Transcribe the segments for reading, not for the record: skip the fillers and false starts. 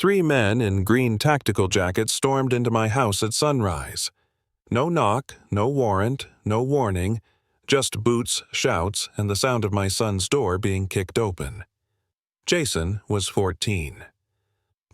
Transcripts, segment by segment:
Three men in green tactical jackets stormed into my house at sunrise. No knock, no warrant, no warning, just boots, shouts, and the sound of my son's door being kicked open. Jason was 14.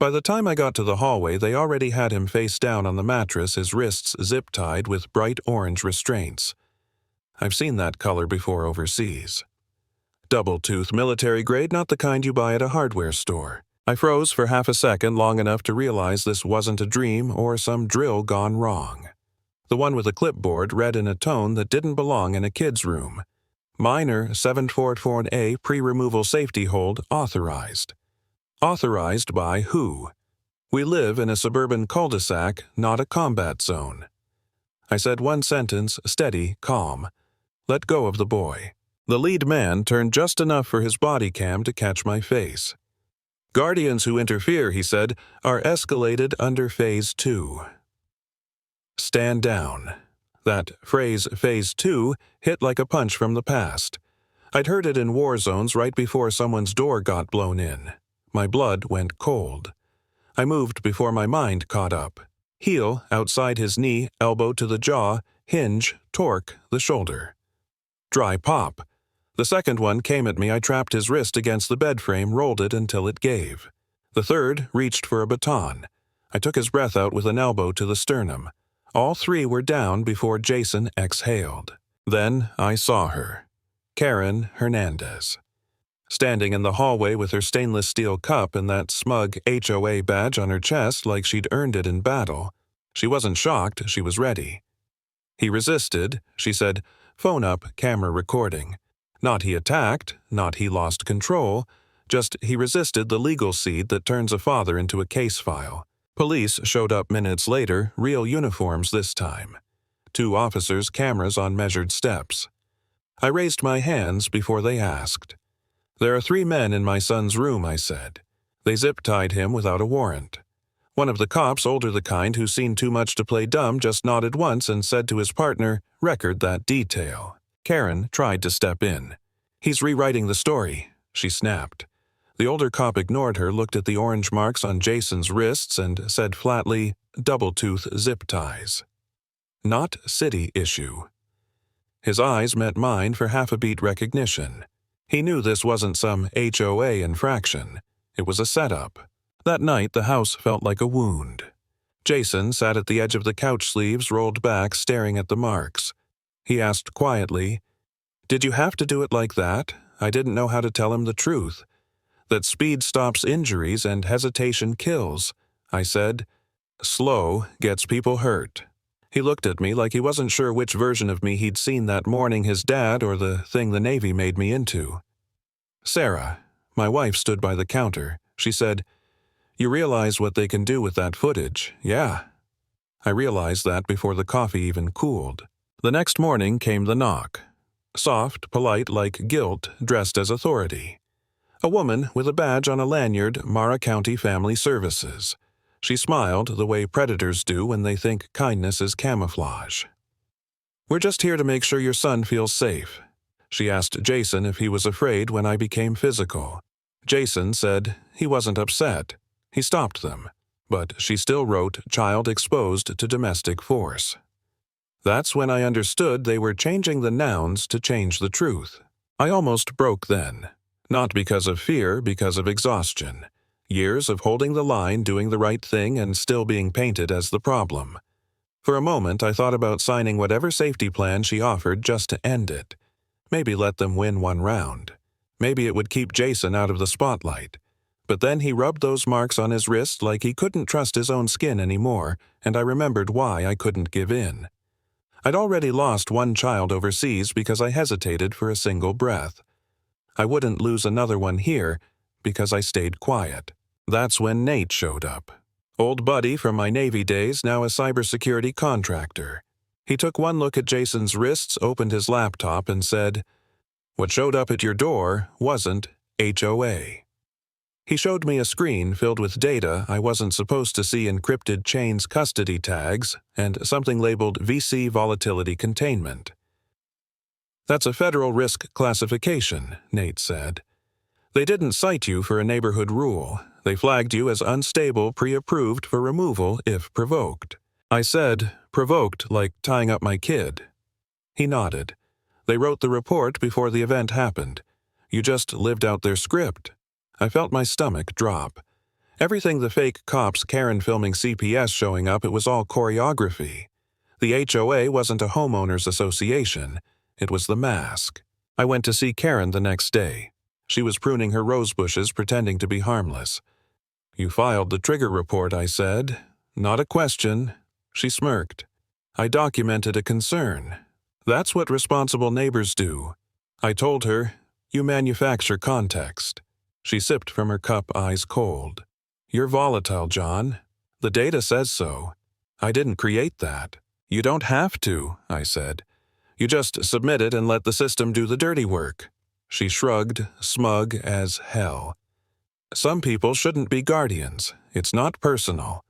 By the time I got to the hallway, they already had him face down on the mattress, his wrists zip-tied with bright orange restraints. I've seen that color before overseas. Double-tooth military grade, not the kind you buy at a hardware store. I froze for half a second, long enough to realize this wasn't a dream or some drill gone wrong. The one with a clipboard read in a tone that didn't belong in a kid's room. Minor 744A pre-removal safety hold authorized. Authorized by who? We live in a suburban cul-de-sac, not a combat zone. I said one sentence, steady, calm. Let go of the boy. The lead man turned just enough for his body cam to catch my face. Guardians who interfere, he said, are escalated under Phase 2. Stand down. That phrase, Phase 2, hit like a punch from the past. I'd heard it in war zones right before someone's door got blown in. My blood went cold. I moved before my mind caught up. Heel outside his knee, elbow to the jaw, hinge, torque, the shoulder. Dry pop. The second one came at me. I trapped his wrist against the bed frame, rolled it until it gave. The third reached for a baton. I took his breath out with an elbow to the sternum. All three were down before Jason exhaled. Then I saw her. Karen Hernandez. Standing in the hallway with her stainless steel cup and that smug HOA badge on her chest like she'd earned it in battle. She wasn't shocked, she was ready. He resisted, she said, phone up, camera recording. Not he attacked, not he lost control, just he resisted the legal seed that turns a father into a case file. Police showed up minutes later, real uniforms this time. 2 officers, cameras on measured steps. I raised my hands before they asked. There are 3 men in my son's room, I said. They zip-tied him without a warrant. One of the cops, older the kind who's seen too much to play dumb, just nodded once and said to his partner, record that detail. Karen tried to step in. He's rewriting the story, she snapped. The older cop ignored her, looked at the orange marks on Jason's wrists, and said flatly, double-tooth zip ties. Not city issue. His eyes met mine for half a beat recognition. He knew this wasn't some HOA infraction. It was a setup. That night, the house felt like a wound. Jason sat at the edge of the couch, sleeves rolled back, staring at the marks. He asked quietly, "Did you have to do it like that?" I didn't know how to tell him the truth. That speed stops injuries and hesitation kills. I said, "Slow gets people hurt." He looked at me like he wasn't sure which version of me he'd seen that morning, his dad or the thing the Navy made me into. Sarah, my wife, stood by the counter. She said, "You realize what they can do with that footage, yeah?" I realized that before the coffee even cooled. The next morning came the knock. Soft, polite like guilt, dressed as authority. A woman with a badge on a lanyard, Mara County Family Services. She smiled the way predators do when they think kindness is camouflage. "We're just here to make sure your son feels safe." She asked Jason if he was afraid when I became physical. Jason said he wasn't upset. He stopped them. But she still wrote child exposed to domestic force. That's when I understood they were changing the nouns to change the truth. I almost broke then. Not because of fear, because of exhaustion. Years of holding the line, doing the right thing, and still being painted as the problem. For a moment, I thought about signing whatever safety plan she offered just to end it. Maybe let them win one round. Maybe it would keep Jason out of the spotlight. But then he rubbed those marks on his wrist like he couldn't trust his own skin anymore, and I remembered why I couldn't give in. I'd already lost one child overseas because I hesitated for a single breath. I wouldn't lose another one here because I stayed quiet. That's when Nate showed up. Old buddy from my Navy days, now a cybersecurity contractor. He took one look at Jason's wrists, opened his laptop, and said, "What showed up at your door wasn't HOA." He showed me a screen filled with data I wasn't supposed to see, encrypted chains, custody tags, and something labeled VC Volatility Containment. "That's a federal risk classification," Nate said. "They didn't cite you for a neighborhood rule. They flagged you as unstable, pre-approved for removal if provoked. I said, provoked like tying up my kid. He nodded. They wrote the report before the event happened. You just lived out their script. I felt my stomach drop. Everything the fake cops Karen filming CPS showing up, it was all choreography. The HOA wasn't a homeowners association. It was the mask. I went to see Karen the next day. She was pruning her rose bushes, pretending to be harmless. You filed the trigger report, I said. Not a question. She smirked. I documented a concern. That's what responsible neighbors do. I told her, you manufacture context. She sipped from her cup, eyes cold. You're volatile, John. The data says so. I didn't create that. You don't have to, I said. You just submit it and let the system do the dirty work. She shrugged, smug as hell. Some people shouldn't be guardians. It's not personal.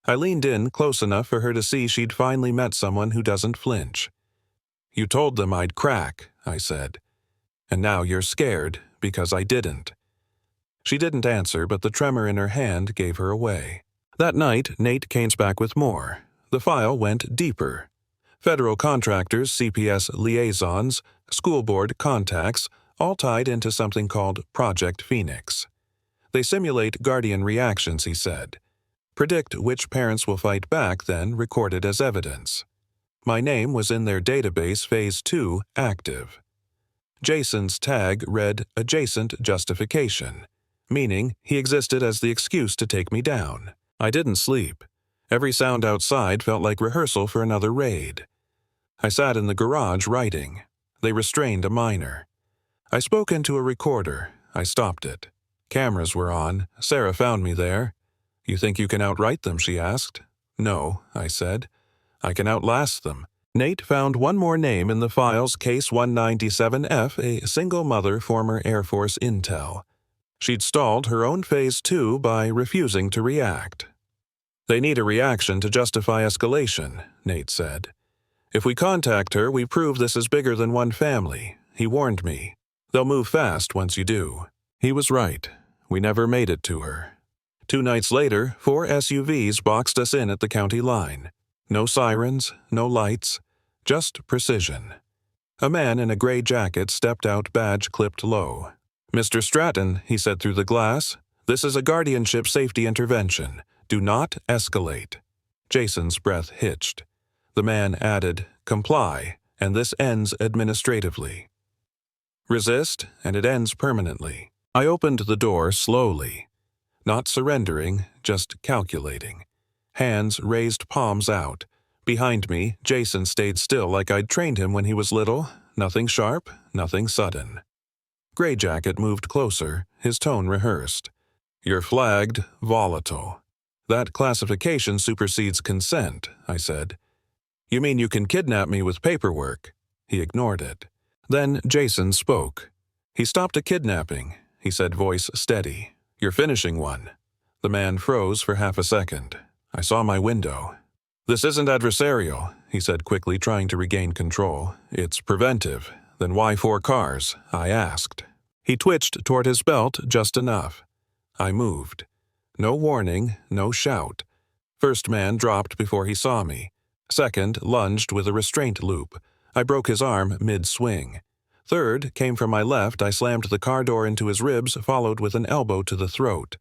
I leaned in close enough for her to see she'd finally met someone who doesn't flinch. You told them I'd crack, I said. And now you're scared because I didn't. She didn't answer, but the tremor in her hand gave her away. That night, Nate came back with more. The file went deeper. Federal contractors, CPS liaisons, school board contacts, all tied into something called Project Phoenix. They simulate guardian reactions, he said. Predict which parents will fight back, then record it as evidence. My name was in their database Phase 2 active. Jason's tag read Adjacent Justification, meaning he existed as the excuse to take me down. I didn't sleep. Every sound outside felt like rehearsal for another raid. I sat in the garage writing. They restrained a minor. I spoke into a recorder. I stopped it. Cameras were on. Sarah found me there. You think you can outright them, she asked. No, I said. I can outlast them. Nate found one more name in the files, Case 197F, a single mother, former Air Force intel. She'd stalled her own Phase 2 by refusing to react. They need a reaction to justify escalation, Nate said. If we contact her, we prove this is bigger than one family. He warned me. They'll move fast once you do. He was right. We never made it to her. 2 nights later, 4 SUVs boxed us in at the county line. No sirens, no lights, just precision. A man in a gray jacket stepped out, badge clipped low. Mr. Stratton, he said through the glass, this is a guardianship safety intervention. Do not escalate. Jason's breath hitched. The man added, comply, and this ends administratively. Resist, and it ends permanently. I opened the door slowly. Not surrendering, just calculating. Hands raised, palms out. Behind me, Jason stayed still like I'd trained him when he was little. Nothing sharp, nothing sudden. Gray Jacket moved closer, his tone rehearsed. You're flagged volatile. That classification supersedes consent, I said. You mean you can kidnap me with paperwork? He ignored it. Then Jason spoke. He stopped a kidnapping, he said, voice steady. You're finishing one. The man froze for half a second. I saw my window. This isn't adversarial, he said quickly, trying to regain control. It's preventive. Then why 4 cars? I asked. He twitched toward his belt just enough. I moved. No warning, no shout. First man dropped before he saw me. Second lunged with a restraint loop. I broke his arm mid-swing. Third came from my left. I slammed the car door into his ribs, followed with an elbow to the throat.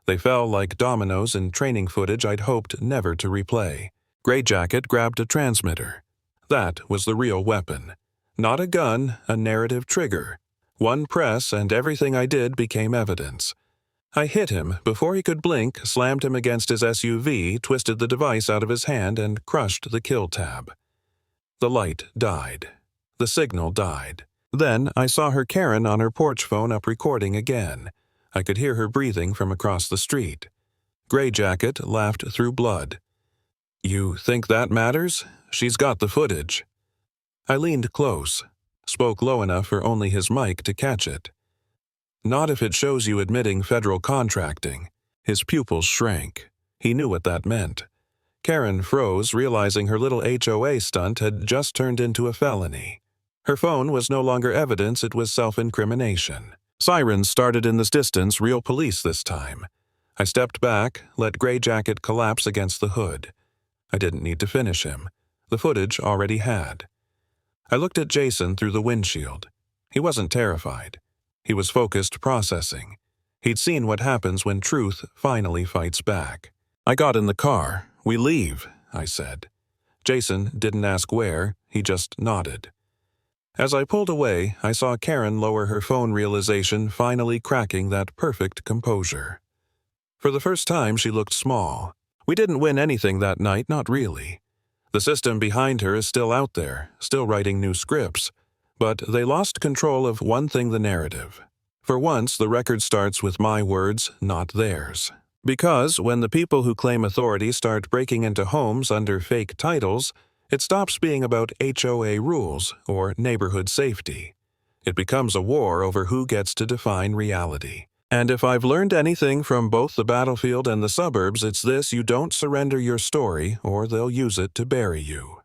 They fell like dominoes in training footage I'd hoped never to replay. Gray Jacket grabbed a transmitter. That was the real weapon. Not a gun, a narrative trigger. One press and everything I did became evidence. I hit him before he could blink, slammed him against his SUV, twisted the device out of his hand, and crushed the kill tab. The light died. The signal died. Then I saw her Karen on her porch phone up recording again. I could hear her breathing from across the street. Gray Jacket laughed through blood. You think that matters? She's got the footage. I leaned close, spoke low enough for only his mic to catch it. Not if it shows you admitting federal contracting. His pupils shrank. He knew what that meant. Karen froze, realizing her little HOA stunt had just turned into a felony. Her phone was no longer evidence, it was self-incrimination. Sirens started in the distance, real police this time. I stepped back, let Gray Jacket collapse against the hood. I didn't need to finish him. The footage already had. I looked at Jason through the windshield. He wasn't terrified. He was focused, processing. He'd seen what happens when truth finally fights back. I got in the car. "We leave," I said. Jason didn't ask where, he just nodded. As I pulled away, I saw Karen lower her phone, realization finally cracking that perfect composure. For the first time, she looked small. We didn't win anything that night, not really. The system behind her is still out there, still writing new scripts. But they lost control of one thing: the narrative. For once, the record starts with my words, not theirs. Because when the people who claim authority start breaking into homes under fake titles, it stops being about HOA rules or neighborhood safety. It becomes a war over who gets to define reality. And if I've learned anything from both the battlefield and the suburbs, it's this: you don't surrender your story or they'll use it to bury you.